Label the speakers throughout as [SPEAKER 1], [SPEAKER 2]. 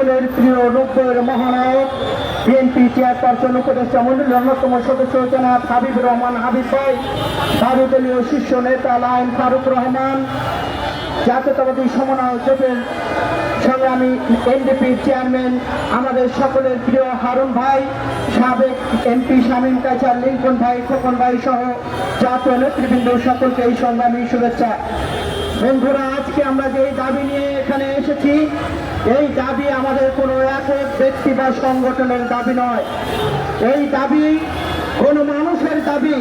[SPEAKER 1] প্রিয় 90-এর মহানায়ক BNP chairperson উপদেষ্টা মণ্ডলীর অন্যতম সদস্য জনাব হাবিবুর রহমান হাবিব ভাই, ভারতীয় শীর্ষ নেতা লাইন ফারুক রহমান, জাতীয়তাবাদী সমন্বয়ক জোটের সংগ্রামী এনডিপির চেয়ারম্যান আমাদের সকলের প্রিয় হারুন ভাই, সাবেক এমপি শামীম কায়সার, লিঙ্কন ভাই, খোকন ভাই সহ জাতীয় নেতৃবৃন্দ সকলকে এই সংগ্রামী শুভেচ্ছা। বন্ধুরা, আজকে আমরা যে দাবি নিয়ে এখানে এসেছি, এই দাবি আমাদের কোনো একক ব্যক্তি বা সংগঠনের দাবি নয়। এই দাবি কোনো মানুষের দাবি।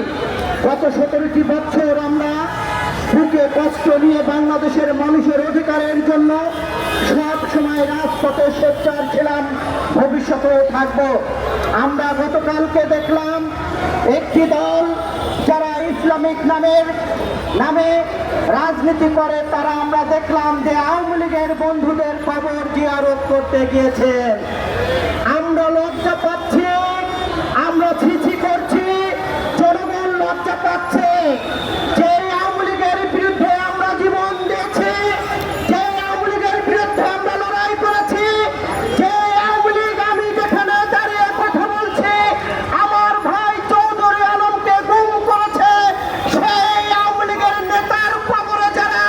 [SPEAKER 1] গত 17টি বছর আমরা বুকে কষ্ট নিয়ে বাংলাদেশের মানুষের অধিকারের জন্য সব সময় রাজপথে সোচ্চার ছিলাম, ভবিষ্যতেও থাকবো। আমরা গতকালকে দেখলাম একটি দল যারা ইসলামিক নামে রাজনীতি করে, তারা আমরা দেখলাম যে আওয়ামী লীগের বন্ধুদের কবর জিয়ারত করতে গিয়েছেন। আমরা লজ্জা পাচ্ছি, আমরা ছিছি করছি, জনগণ লজ্জা পাচ্ছে। যে আওয়ামী লীগের বিরুদ্ধে আমরা জীবন দিয়েছি, যে আওয়ামী লীগের বিরুদ্ধে আমরা লড়াই করেছি, যে আওয়ামী লীগ আমি যেখানে দাঁড়িয়ে কথা বলছি আমার ভাই চৌধুরী আলমকে গুম করেছে, সেই আওয়ামী লীগের নেতার কবরে যারা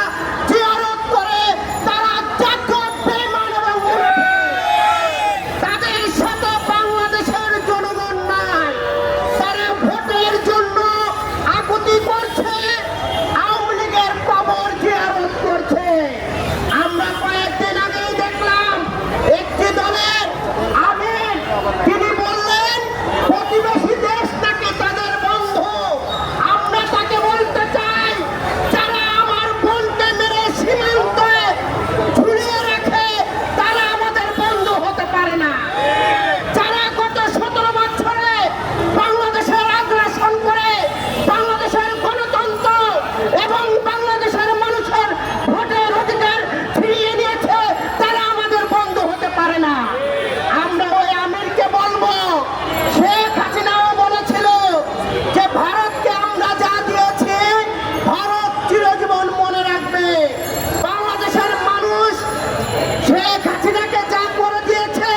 [SPEAKER 1] জিয়ারত করে তারা জাতীয় বেঈমান এবং তাদের সাথে বাংলাদেশের জনগণ নাই। তারা ভোটের জন্য আকুতি করছে, আওয়ামী লীগের কবর জিয়ারত করছে। আমরা কয়েকদিন আগেই দেখলাম একটি দলের আমির, তিনি বললেন প্রতিবেশী দেশ নাকি তাদের বন্ধু। আমরা তাকে বলতে চাই, যারা আমার বোনকে মেরে সীমান্তে ঝুলিয়ে রাখে তারা আমাদের বন্ধু হতে পারে না। যারা গত 17 বছরে বাংলাদেশের আগ্রাসন করে বাংলাদেশের গণতন্ত্র এবং বাংলাদেশের মানুষের ভোটের অধিকার ফিরিয়ে নিয়েছে, তারা আমাদের বন্ধু হতে পারে না। আমরা ওই আমিরকে বলবো, শেখ হাসিনাও বলেছিল যে ভারতকে আমরা যা দিয়েছি ভারত চিরজীবন মনে রাখবে। বাংলাদেশের মানুষ শেখ হাসিনাকে যা করে দিয়েছে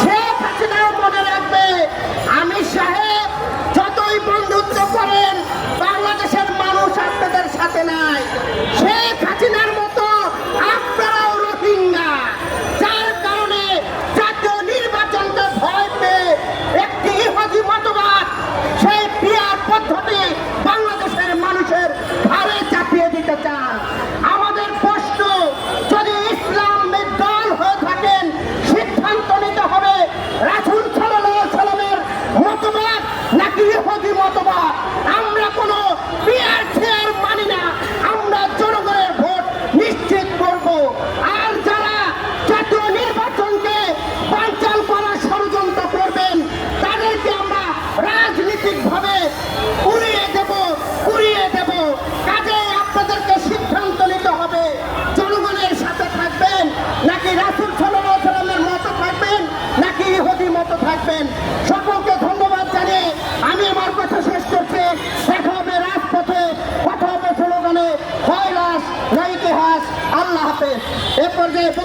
[SPEAKER 1] শেখ হাসিনাও মনে রাখবে। আমির সাহেব যতই বন্ধুত্ব করেন, বাংলাদেশের মানুষ আপনাদের সাথে নাই। শেখ হাসিনার মতো আপনারাও রোহিঙ্গা, যার কারণে জাতীয় নির্বাচনকে ভয় পেয়ে একটি ইহুদি মতবাদ, সেই পিয়ার পদ্ধতি বাংলাদেশের মানুষের ঘাড়ে চাপিয়ে দিতে চান। আমাদের প্রশ্ন, যদি ইসলামের দল হয়ে থাকেন, সিদ্ধান্ত নিতে হবে রাসূল সাল্লাল্লাহু আলাইহি সাল্লামের মতবাদ নাকি ইহুদি মতবাদ। আমরা কোনো পিয়ার শেয়ার মানি না, আমরা জনগণের ভোট নিশ্চিত করব। আর যারা জাতীয় নির্বাচনকে বানচাল করার ষড়যন্ত্র করবেন তাদেরকে আমরা রাজনীতিকভাবে উড়িয়ে দেব। কাজেই আপনাদেরকে সিদ্ধান্ত নিতে হবে, জনগণের সাথে থাকবেন নাকি রাসূল সাল্লাল্লাহু আলাইহি সাল্লামের মতো থাকবেন নাকি ইহুদি মতো থাকবেন। সকলকে ধন্যবাদ জানিয়ে আমি আমার কথা শেষ করছি। দেখা হবে রাজপথে, কথা হবে স্লোগানে, কৈলাস না ইতিহাস। আল্লাহ হাফেজ। এ পর্যায়ে